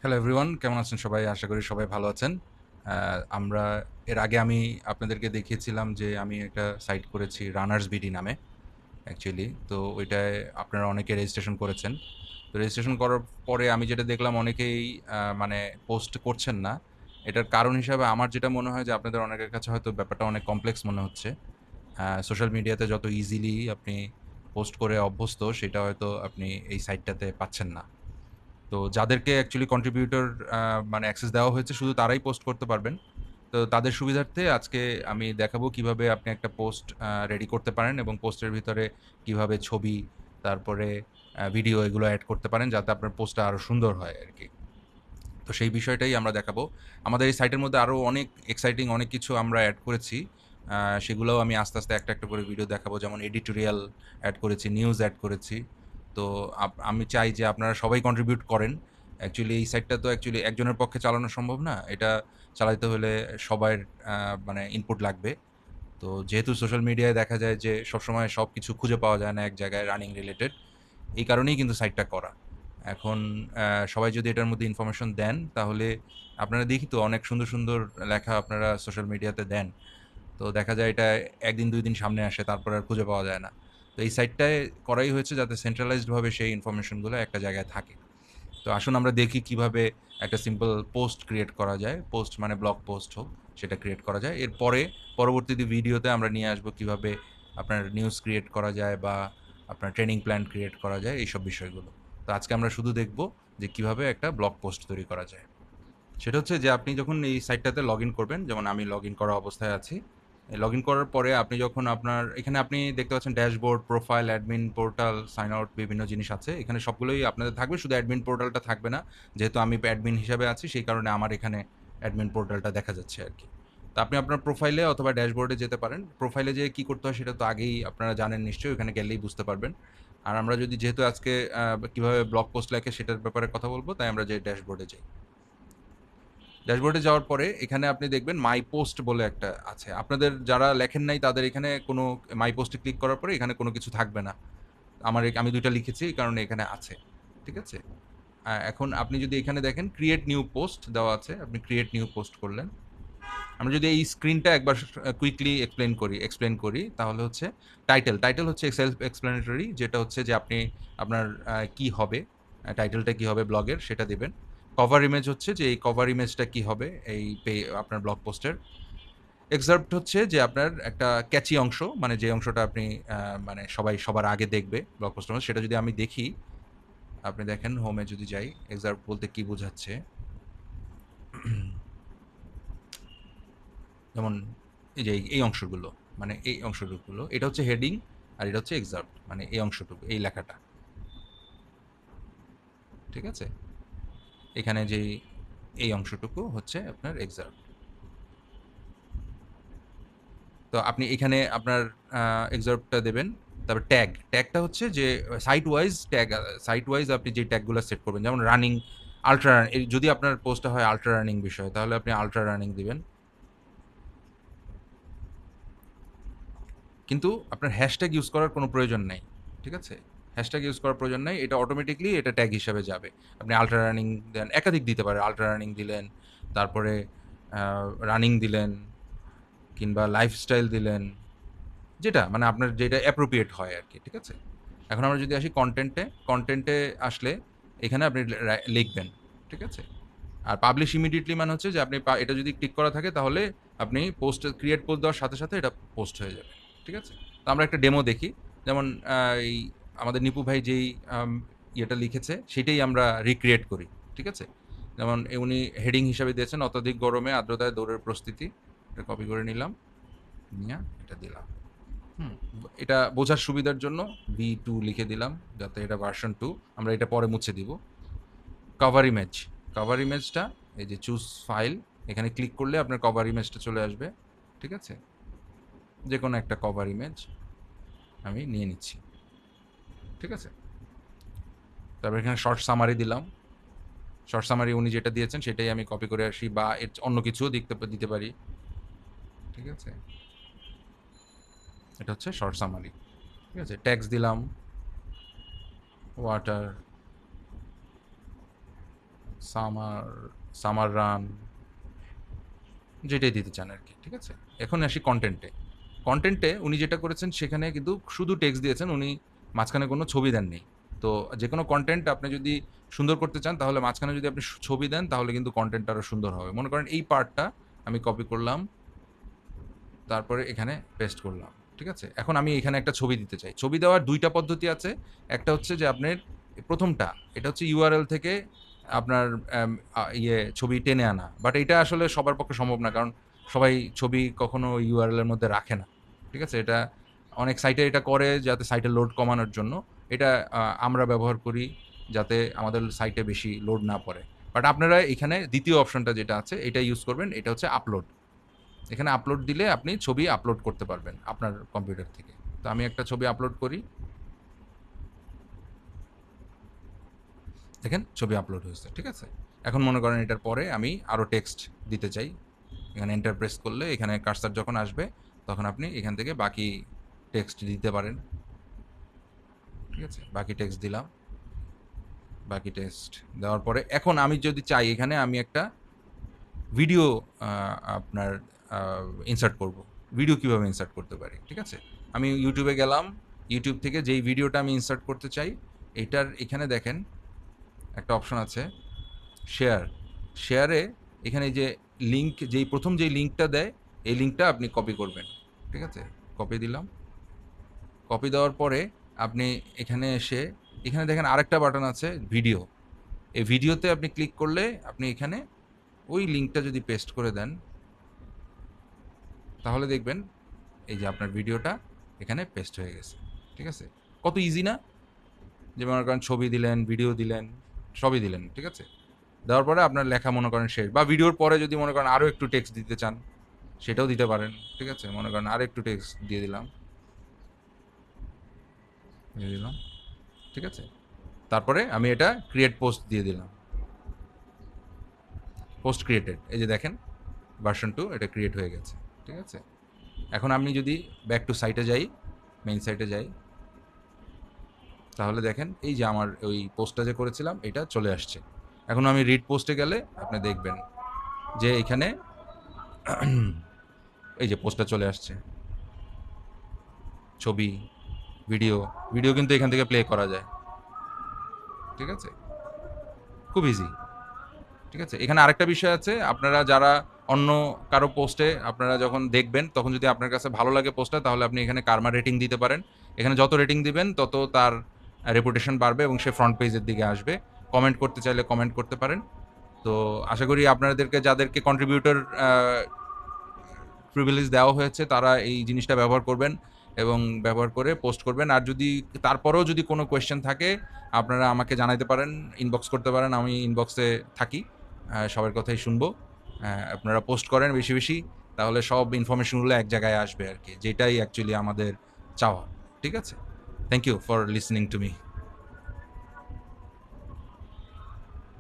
Hello everyone, কেমন আছেন সবাই? আশা করি সবাই ভালো আছেন। আমরা এর আগে আমি আপনাদেরকে দেখিয়েছিলাম যে আমি একটা সাইট করেছি রানার্স বিডি নামে অ্যাকচুয়ালি। তো ওইটায় আপনারা অনেকে রেজিস্ট্রেশন করেছেন। তো রেজিস্ট্রেশন করার পরে আমি যেটা দেখলাম অনেকেই মানে পোস্ট করছেন না। এটার কারণ হিসাবে আমার যেটা মনে হয় যে আপনাদের অনেকের কাছে হয়তো ব্যাপারটা অনেক কমপ্লেক্স মনে হচ্ছে। সোশ্যাল মিডিয়াতে যত ইজিলি আপনি পোস্ট করে অভ্যস্ত সেটা হয়তো আপনি এই সাইটটাতে পাচ্ছেন না। তো যাদেরকে অ্যাকচুয়ালি কন্ট্রিবিউটর মানে অ্যাক্সেস দেওয়া হয়েছে শুধু তারাই পোস্ট করতে পারবেন। তো তাদের সুবিধার্থে আজকে আমি দেখাবো কিভাবে আপনি একটা পোস্ট রেডি করতে পারেন এবং পোস্টের ভিতরে কিভাবে ছবি, তারপরে ভিডিও এগুলো এড করতে পারেন যাতে আপনার পোস্টটা আরো সুন্দর হয় আরকি। তো সেই বিষয়টাই আমরা দেখাবো। আমাদের এই সাইটের মধ্যে আরো অনেক এক্সাইটিং অনেক কিছু আমরা এড করেছি। সেগুলোও আমি আস্তে, আস্তে একটা করে ভিডিও দেখাবো। যেমন এডিটোরিয়াল এড করেছি, নিউজ এড করেছি। তো আমি চাই যে আপনারা সবাই কন্ট্রিবিউট করেন। অ্যাকচুয়ালি এই সাইটটা তো অ্যাকচুয়ালি একজনের পক্ষে চালানো সম্ভব না। এটা চালাইতে হলে সবার মানে ইনপুট লাগবে। তো যেহেতু সোশ্যাল মিডিয়ায় দেখা যায় যে সবসময় সবকিছু খুঁজে পাওয়া যায় না এক জায়গায় রানিং রিলেটেড। এই কারণেই কিন্তু সাইটটা করা। এখন সবাই যদি এটার মধ্যে ইনফরমেশন দেন তাহলে আপনারা দেখি তো অনেক সুন্দর, সুন্দর লেখা আপনারা সোশ্যাল মিডিয়াতে দেন। তো দেখা যায় এটা ১ দিন ২ দিন সামনে আসে তারপর আর খুঁজে পাওয়া যায় না। তো এই সাইটটায় করাই হয়েছে যাতে সেন্ট্রালাইজড ভাবে সেই ইনফরমেশনগুলো একটা জায়গায় থাকে। তো আসুন আমরা দেখি কিভাবে একটা সিম্পল পোস্ট ক্রিয়েট করা যায়। পোস্ট মানে ব্লগ পোস্ট হোক, সেটা ক্রিয়েট করা যায়। এরপরে পরবর্তীতে ভিডিওতে আমরা নিয়ে আসবো কিভাবে আপনার নিউজ ক্রিয়েট করা যায় বা আপনার ট্রেনিং প্ল্যান ক্রিয়েট করা যায় এইসব বিষয়গুলো। তো আজকে আমরা শুধু দেখব যে কিভাবে একটা ব্লগ পোস্ট তৈরি করা যায়। সেটা হচ্ছে যে আপনি যখন এই সাইটটাতে লগ ইন করবেন, যেমন আমি লগ ইন করা অবস্থায় আছি। লগ ইন করার পরে আপনি যখন আপনার এখানে আপনি দেখতে পাচ্ছেন dashboard, profile, admin portal, sign out বিভিন্ন জিনিস আছে। এখানে সবগুলোই আপনাদের থাকবে, শুধু অ্যাডমিন পোর্টালটা থাকবে না। যেহেতু আমি অ্যাডমিন হিসাবে আছি, সেই কারণে আমার এখানে অ্যাডমিন পোর্টালটা দেখা যাচ্ছে আরকি। তো আপনি আপনার প্রোফাইলে অথবা ড্যাশবোর্ডে যেতে পারেন। প্রোফাইলে যেয়ে কি করতে হয় সেটা তো আগেই আপনারা জানেন নিশ্চয়ই, ওখানে গেলেই বুঝতে পারবেন। আর আমরা যদি যেহেতু আজকে কিভাবে ব্লগ পোস্ট লেখে সেটার ব্যাপারে কথা বলব, তাই আমরা যে ড্যাশবোর্ডে যাই। ড্যাশবোর্ডে যাওয়ার পরে এখানে আপনি দেখবেন মাই পোস্ট বলে একটা আছে। আপনাদের যারা লেখেন নাই তাদের এখানে কোনো মাই পোস্টে ক্লিক করার পরে এখানে কোনো কিছু থাকবে না। আমি ২ টা লিখেছি এই কারণে এখানে আছে। ঠিক আছে? এখন আপনি যদি এখানে দেখেন ক্রিয়েট নিউ পোস্ট দেওয়া আছে। আপনি ক্রিয়েট নিউ পোস্ট করলেন। আমরা যদি এই স্ক্রিনটা একবার কুইকলি এক্সপ্লেইন করি তাহলে হচ্ছে টাইটেল হচ্ছে সেলফ এক্সপ্লেনেটরি, যেটা হচ্ছে যে আপনি আপনার কি হবে, টাইটেলটা কি হবে ব্লগের সেটা দিবেন। কভার ইমেজ হচ্ছে যে এই কভার ইমেজটা কি হবে এই আপনার ব্লগ পোস্টের। এক্সার্পট হচ্ছে যে আপনার একটা ক্যাচি অংশ, মানে যে অংশটা আপনি মানে সবাই সবার আগে দেখবে ব্লগ পোস্টের মধ্যে, সেটা যদি আমি দেখি, আপনি দেখেন হোমে যদি যাই, এক্সার্পট বলতে কি বোঝাচ্ছে? যেমন এই যে এই অংশগুলো, মানে এই অংশটুকুগুলো, এটা হচ্ছে হেডিং আর এটা হচ্ছে এক্সার্ট, মানে এই অংশটুকু, এই লেখাটা। ঠিক আছে? এখানে যে এই অংশটুকু হচ্ছে আপনার এক্সার্ট। তো আপনি এখানে আপনার এক্সার্টটা দেবেন। তারপর ট্যাগটা হচ্ছে যে সাইট ওয়াইজ আপনি যে ট্যাগগুলো সেট করবেন, যেমন রানিং, আল্ট্রা, যদি আপনার পোস্টটা হয় আল্ট্রা রানিং বিষয় তাহলে আপনি আল্ট্রা রানিং দিবেন। কিন্তু আপনার হ্যাশট্যাগ ইউজ করার কোনো প্রয়োজন নাই। ঠিক আছে? হ্যাশট্যাগ ইউজ করার প্রয়োজন নাই। এটা অটোমেটিক্যালি এটা ট্যাগ হিসাবে যাবে। আপনি আল্ট্রা রানিং দেন, একাধিক দিতে পারেন। আল্ট্রা রানিং দিলেন, তারপরে আ রানিং দিলেন কিংবা লাইফস্টাইল দিলেন। যেটা মানে আপনার যেটা অ্যাপ্রোপ্রিয়েট হয় আরকি। ঠিক আছে? এখন আমরা যদি আসি কনটেন্টে আসলে এখানে আপনি লিখবেন। ঠিক আছে? আর পাবলিশ ইমিডিয়েটলি মানে হচ্ছে যে আপনি এটা যদি ক্লিক করা থাকে তাহলে আপনি ক্রিয়েট পোস্ট দেওয়ার সাথে, সাথে এটা পোস্ট হয়ে যাবে। ঠিক আছে? তো আমরা একটা ডেমো দেখি। যেমন এই আমাদের নিপু ভাই যেই আম ইয়েটা লিখেছে সেটাই আমরা রিক্রিয়েট করি। ঠিক আছে? যেমন উনি হেডিং হিসাবে দিয়েছেন অত্যধিক গরমে আর্দ্রতায় দৌড়ের প্রস্তুতি। এটা কপি করে নিলাম। নিয়ে এটা দিলাম। হুম? এটা বোঝার সুবিধার জন্য V2 লিখে দিলাম যাতে এটা ভার্সন 2। আমরা এটা পরে মুছে দিব। Cover image. কভার ইমেজটা এই যে চুজ ফাইল, এখানে ক্লিক করলে আপনার কভার ইমেজটা চলে আসবে। ঠিক আছে? যেকোনো একটা কভার ইমেজ আমি নিয়ে নিচ্ছি। ঠিক আছে? তারপর এখানে শর্ট সামারি দিলাম। শর্ট সামারি উনি যেটা দিয়েছেন সেটাই আমি কপি করে আসি বা এর অন্য কিছুও দিতে পারি। ঠিক আছে? এটা হচ্ছে শর্ট সামারি। ঠিক আছে? ট্যাগস দিলাম, ওয়াটার, সামার সামার রান যেটাই দিতে চান আর কি, ঠিক আছে? এখন আসি কনটেন্টে। কনটেন্টে উনি যেটা করেছেন সেখানে কিন্তু শুধু টেক্সট দিয়েছেন, উনি মাঝখানে কোনো ছবি দেননি। তো যেকোনো কনটেন্ট আপনি যদি সুন্দর করতে চান তাহলে মাঝখানে যদি আপনি ছবি দেন তাহলে কিন্তু কনটেন্টটা আরও সুন্দর হবে। মনে করেন এই পার্টটা আমি কপি করলাম, তারপরে এখানে পেস্ট করলাম, ঠিক আছে? এখন আমি এখানে একটা ছবি দিতে চাই। ছবি দেওয়ার ২ টা পদ্ধতি আছে। একটা হচ্ছে যে আপনার ১টা এটা হচ্ছে URL থেকে আপনার ছবি টেনে আনা। বাট এটা আসলে সবার পক্ষে সম্ভব না। কারণ সবাই ছবি কখনো URL এর মধ্যে রাখে না। ঠিক আছে? এটা অনেক সাইটে এটা করে যাতে সাইটের লোড কমানোর জন্য। এটা আমরা ব্যবহার করি যাতে আমাদের সাইটে বেশি লোড না পড়ে। বাট আপনারা এখানে ২য় অপশনটা যেটা আছে এটা ইউজ করবেন। এটা হচ্ছে আপলোড। এখানে আপলোড দিলে আপনি ছবি আপলোড করতে পারবেন আপনার কম্পিউটার থেকে। তো আমি একটা ছবি আপলোড করি। দেখেন ছবি আপলোড হয়েছে, ঠিক আছে? এখন মনে করেন এটার পরে আমি আরও টেক্সট দিতে চাই। এখানে এন্টার প্রেস করলে এখানে কার্সার যখন আসবে তখন আপনি এখান থেকে বাকি টেক্সট দিতে পারেন, ঠিক আছে? বাকি টেক্সট দিলাম। বাকি টেক্সট দেওয়ার পরে এখন আমি যদি চাই এখানে আমি একটা ভিডিও আপনার ইনসার্ট করব। ভিডিও কীভাবে ইনসার্ট করতে পারি, ঠিক আছে? আমি ইউটিউবে গেলাম। ইউটিউব থেকে যেই ভিডিওটা আমি ইনসার্ট করতে চাই এটার এখানে দেখেন একটা অপশন আছে শেয়ার। শেয়ারে এখানে যে লিঙ্ক প্রথম যেই লিঙ্কটা দেয় এই লিঙ্কটা আপনি কপি করবেন, ঠিক আছে? কপি দিলাম। কপি দেওয়ার পরে আপনি এখানে এসে এখানে দেখেন আরেকটা বাটন আছে ভিডিও। এই ভিডিওতে আপনি ক্লিক করলে আপনি এখানে ওই লিঙ্কটা যদি পেস্ট করে দেন তাহলে দেখবেন এই যে আপনার ভিডিওটা এখানে পেস্ট হয়ে গেছে, ঠিক আছে? কত ইজি না? যে মনে করেন ছবি দিলেন, ভিডিও দিলেন, সবই দিলেন, ঠিক আছে? দেওয়ার পরে আপনার লেখা মনে করেন শেষ, বা ভিডিওর পরে যদি মনে করেন আরও একটু টেক্সট দিতে চান সেটাও দিতে পারেন, ঠিক আছে? মনে করেন আরও একটু টেক্সট দিয়ে দিলাম, ঠিক আছে? তারপরে আমি এটা ক্রিয়েট পোস্ট দিয়ে দিলাম। পোস্ট ক্রিয়েটেড, এই যে দেখেন ভার্সন 2 এটা ক্রিয়েট হয়ে গেছে, ঠিক আছে? এখন আমি যদি ব্যাক টু সাইটে যাই, মেইন সাইটে যাই, তাহলে দেখেন এই যে আমার ওই পোস্টটা যে করেছিলাম এটা চলে আসছে। এখন আমি রিড পোস্টে গেলে আপনি দেখবেন যে এখানে এই যে পোস্টটা চলে আসছে। ছবি, ভিডিও কিন্তু এখান থেকে প্লে করা যায়, ঠিক আছে? খুব ইজি, ঠিক আছে? এখানে আরেকটা বিষয় আছে, আপনারা যারা অন্য কারো পোস্টে আপনারা যখন দেখবেন তখন যদি আপনার কাছে ভালো লাগে পোস্টটা তাহলে আপনি এখানে কার্মা রেটিং দিতে পারেন। এখানে যত রেটিং দিবেন তত তার রেপুটেশন বাড়বে এবং সে ফ্রন্ট পেজের দিকে আসবে। কমেন্ট করতে চাইলে কমেন্ট করতে পারেন। তো আশা করি আপনাদেরকে যাদেরকে কন্ট্রিবিউটর প্রিভিলেজ দেওয়া হয়েছে তারা এই জিনিসটা ব্যবহার করবেন এবং ব্যবহার করে পোস্ট করবেন। আর যদি তারপরেও যদি কোনো কোয়েশ্চেন থাকে আপনারা আমাকে জানাইতে পারেন, ইনবক্স করতে পারেন। আমি ইনবক্সে থাকি, সবার কথাই শুনবো। আপনারা পোস্ট করেন বেশি বেশি, তাহলে সব ইনফরমেশনগুলো এক জায়গায় আসবে আর কি, যেটাই অ্যাকচুয়ালি আমাদের চাওয়া, ঠিক আছে? Thank you for listening to me.